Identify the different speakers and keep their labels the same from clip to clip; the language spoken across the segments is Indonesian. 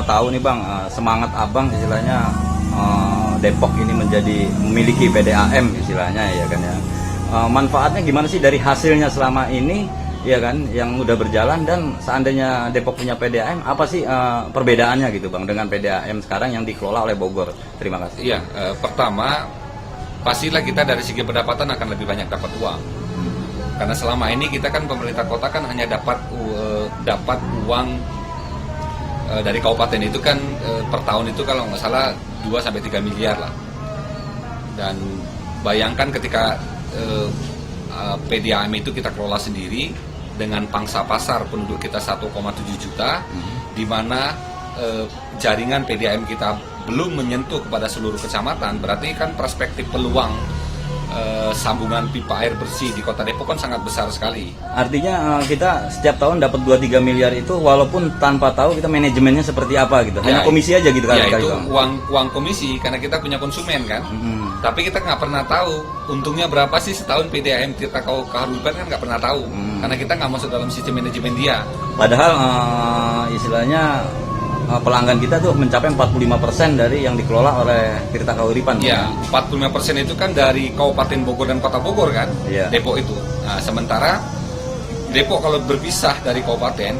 Speaker 1: tahu nih Bang, semangat Abang istilahnya Depok ini memiliki PDAM istilahnya ya kan ya. Manfaatnya gimana sih dari hasilnya selama ini ya kan yang udah berjalan, dan seandainya Depok punya PDAM, apa sih perbedaannya gitu Bang dengan PDAM sekarang yang dikelola oleh Bogor? Terima kasih.
Speaker 2: Iya, pertama pastilah kita dari segi pendapatan akan lebih banyak dapat uang. Karena selama ini kita kan pemerintah kota kan hanya dapat uang dari kabupaten itu kan per tahun itu kalau nggak salah 2-3 miliar lah. Dan bayangkan ketika PDAM itu kita kelola sendiri dengan pangsa pasar penduduk kita 1,7 juta, di mana jaringan PDAM kita belum menyentuh kepada seluruh kecamatan, berarti kan perspektif peluang sambungan pipa air bersih di Kota Depok kan sangat besar sekali.
Speaker 1: Artinya kita setiap tahun dapat 2-3 miliar itu walaupun tanpa tahu kita manajemennya seperti apa gitu. Hanya komisi aja gitu kan.
Speaker 2: Ya itu uang komisi karena kita punya konsumen kan. Tapi kita nggak pernah tahu untungnya berapa sih setahun PDAM Tirta Kahuripan kan nggak pernah tahu. Karena kita nggak masuk dalam sistem manajemen dia.
Speaker 1: Padahal istilahnya pelanggan kita tuh mencapai 45% dari yang dikelola oleh Tirta Kahuripan.
Speaker 2: Iya, 45% itu kan dari Kabupaten Bogor dan Kota Bogor kan, Depok itu. Nah, sementara Depok kalau berpisah dari kabupaten,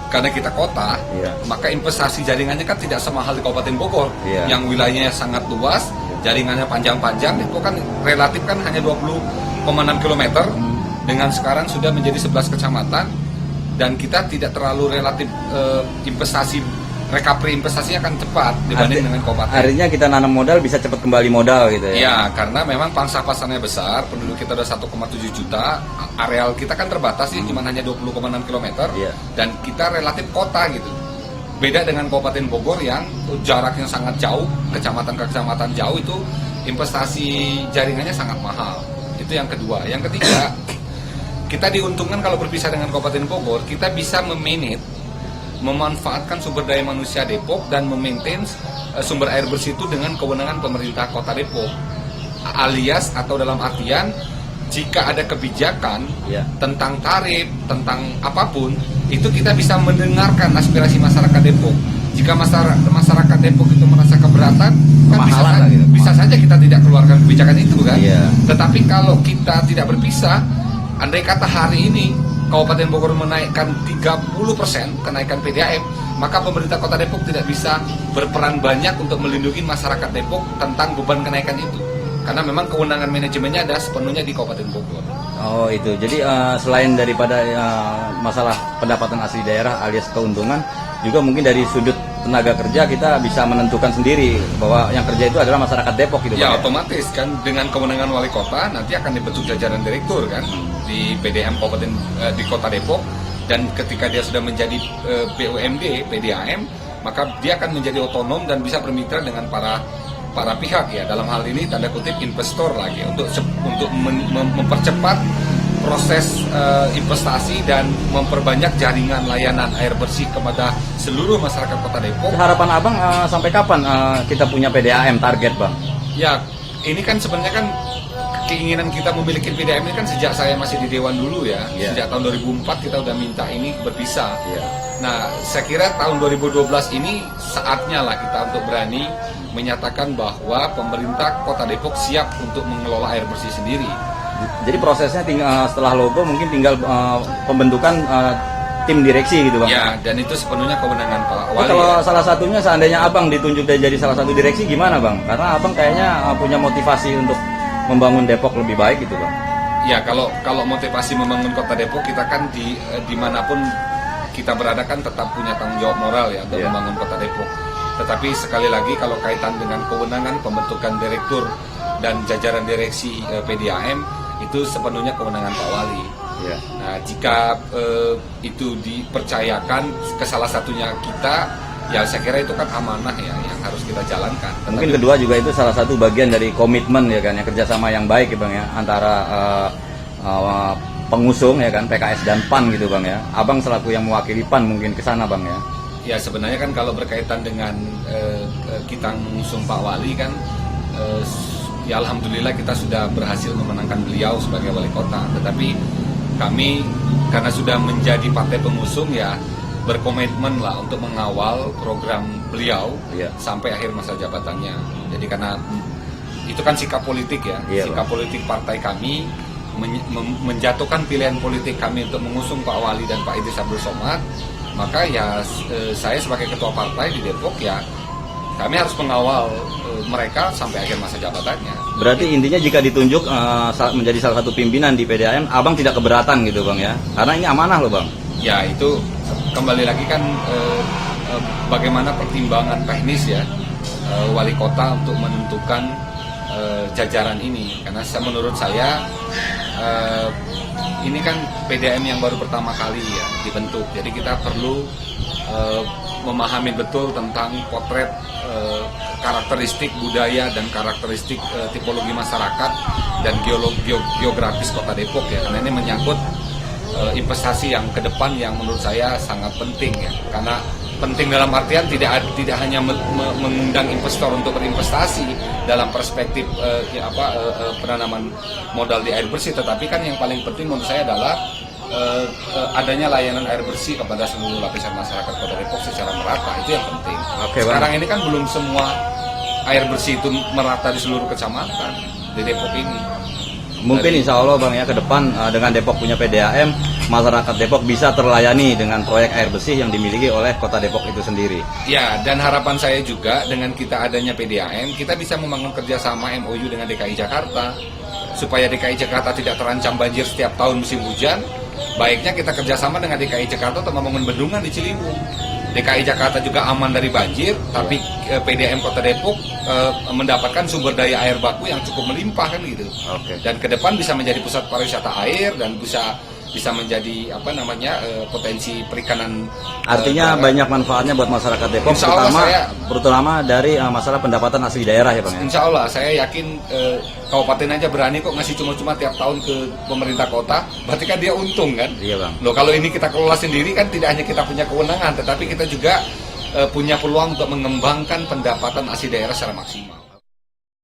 Speaker 2: karena kita kota, maka investasi jaringannya kan tidak semahal di Kabupaten Bogor, yang wilayahnya sangat luas, jaringannya panjang-panjang. Depok kan relatif kan hanya 20,6 km, dengan sekarang sudah menjadi 11 kecamatan, dan kita tidak terlalu relatif recovery investasinya akan cepat dibanding dengan kabupaten.
Speaker 1: Artinya kita nanam modal bisa cepat kembali modal gitu ya?
Speaker 2: Ya, karena memang pangsa pasarnya besar, penduduk kita udah 1,7 juta, areal kita kan terbatas sih, cuma hanya 20,6 km, dan kita relatif kota gitu. Beda dengan Kabupaten Bogor yang jaraknya sangat jauh, kecamatan ke kecamatan jauh, itu investasi jaringannya sangat mahal. Itu yang kedua. Yang ketiga, kita diuntungkan kalau berpisah dengan Kabupaten Bogor, kita bisa memanfaatkan sumber daya manusia Depok dan memaintain sumber air bersih itu dengan kewenangan pemerintah Kota Depok, alias atau dalam artian jika ada kebijakan tentang tarif, tentang apapun, itu kita bisa mendengarkan aspirasi masyarakat Depok. Jika masyarakat Depok itu merasa keberatan, kan bisa saja kita tidak keluarkan kebijakan itu kan. Tetapi kalau kita tidak berpisah, andai kata hari ini Kabupaten Bogor menaikkan 30% kenaikan PDAM, maka pemerintah Kota Depok tidak bisa berperan banyak untuk melindungi masyarakat Depok tentang beban kenaikan itu. Karena memang kewenangan manajemennya ada sepenuhnya di Kabupaten Bogor.
Speaker 1: Oh itu, jadi selain daripada masalah pendapatan asli daerah alias keuntungan, juga mungkin dari sudut tenaga kerja kita bisa menentukan sendiri bahwa yang kerja itu adalah masyarakat Depok gitu.
Speaker 2: Ya otomatis kan dengan kewenangan wali kota nanti akan dibentuk jajaran direktur kan di PDAM Kabupaten di Kota Depok, dan ketika dia sudah menjadi BUMD PDAM, maka dia akan menjadi otonom dan bisa bermitra dengan para pihak ya, dalam hal ini tanda kutip investor lagi untuk mempercepat proses investasi dan memperbanyak jaringan layanan air bersih kepada seluruh masyarakat Kota Depok.
Speaker 1: Harapan Abang sampai kapan kita punya PDAM target Bang?
Speaker 2: Ya, ini kan sebenarnya kan keinginan kita memiliki PDAM ini kan sejak saya masih di Dewan dulu ya. Sejak tahun 2004 kita udah minta ini berpisah. Nah, saya kira tahun 2012 ini saatnya lah kita untuk berani menyatakan bahwa pemerintah Kota Depok siap untuk mengelola air bersih sendiri.
Speaker 1: Jadi prosesnya tinggal setelah logo mungkin tinggal pembentukan tim direksi gitu Bang?
Speaker 2: Ya, dan itu sepenuhnya kewenangan Pak Wali.
Speaker 1: Kalau salah satunya seandainya Abang ditunjuk jadi salah satu direksi gimana Bang? Karena Abang kayaknya punya motivasi untuk membangun Depok lebih baik gitu Bang.
Speaker 2: Ya, kalau motivasi membangun Kota Depok, kita kan dimanapun kita berada kan tetap punya tanggung jawab moral ya untuk membangun Kota Depok. Tetapi sekali lagi kalau kaitan dengan kewenangan pembentukan direktur dan jajaran direksi PDAM, itu sepenuhnya kewenangan Pak Wali. Nah, jika itu dipercayakan ke salah satunya kita, ya saya kira itu kan amanah ya yang harus kita jalankan.
Speaker 1: Mungkin kedua juga itu salah satu bagian dari komitmen ya kan, ya kerjasama yang baik ya Bang ya antara pengusung ya kan PKS dan PAN gitu Bang ya. Abang selaku yang mewakili PAN mungkin ke sana Bang ya.
Speaker 2: Ya sebenarnya kan kalau berkaitan dengan kita mengusung Pak Wali kan, ya alhamdulillah kita sudah berhasil memenangkan beliau sebagai wali kota. Tetapi kami karena sudah menjadi partai pengusung ya berkomitmen lah untuk mengawal program beliau
Speaker 1: Iya.
Speaker 2: sampai akhir masa jabatannya. Jadi karena itu kan sikap politik ya,
Speaker 1: Iya,
Speaker 2: sikap politik partai kami menjatuhkan pilihan politik kami untuk mengusung Pak Wali dan Pak Idris Abdul Somad, maka ya saya sebagai ketua partai di Depok ya kami harus mengawal mereka sampai akhir masa jabatannya.
Speaker 1: Berarti intinya jika ditunjuk menjadi salah satu pimpinan di PDAM, abang tidak keberatan gitu bang ya? Karena ini amanah loh bang.
Speaker 2: Ya itu kembali lagi kan bagaimana pertimbangan teknis ya wali kota untuk menentukan jajaran ini. Karena menurut saya ini kan PDAM yang baru pertama kali ya dibentuk. Jadi kita perlu memahami betul tentang potret karakteristik budaya dan karakteristik tipologi masyarakat dan geografis Kota Depok ya, karena ini menyangkut investasi yang ke depan yang menurut saya sangat penting ya, karena penting dalam artian tidak hanya mengundang investor untuk berinvestasi dalam perspektif penanaman modal di air bersih, tetapi kan yang paling penting menurut saya adalah adanya layanan air bersih kepada seluruh lapisan masyarakat Kota Depok secara merata. Itu yang penting.
Speaker 1: Oke,
Speaker 2: sekarang ini kan belum semua air bersih itu merata di seluruh kecamatan di Depok ini.
Speaker 1: Mungkin insya Allah bang ya ke depan dengan Depok punya PDAM, masyarakat Depok bisa terlayani dengan proyek air bersih yang dimiliki oleh Kota Depok itu sendiri.
Speaker 2: Ya, dan harapan saya juga dengan kita adanya PDAM, kita bisa membangun kerjasama MOU dengan DKI Jakarta supaya DKI Jakarta tidak terancam banjir setiap tahun musim hujan. Baiknya kita kerjasama dengan DKI Jakarta untuk membangun bendungan di Ciliwung. DKI Jakarta juga aman dari banjir, tapi PDAM Kota Depok mendapatkan sumber daya air baku yang cukup melimpah kan gitu.
Speaker 1: Oke.
Speaker 2: Dan ke depan bisa menjadi pusat pariwisata air dan bisa menjadi potensi perikanan.
Speaker 1: Artinya banyak manfaatnya buat masyarakat Depok,
Speaker 2: Insya Allah
Speaker 1: terutama dari masalah pendapatan asli daerah ya bang ya.
Speaker 2: Insya Allah saya yakin kabupaten aja berani kok ngasih cuma-cuma tiap tahun ke pemerintah kota, berarti kan dia untung kan.
Speaker 1: Iya bang.
Speaker 2: Loh kalau ini kita kelola sendiri kan tidak hanya kita punya kewenangan, tetapi kita juga punya peluang untuk mengembangkan pendapatan asli daerah secara maksimal.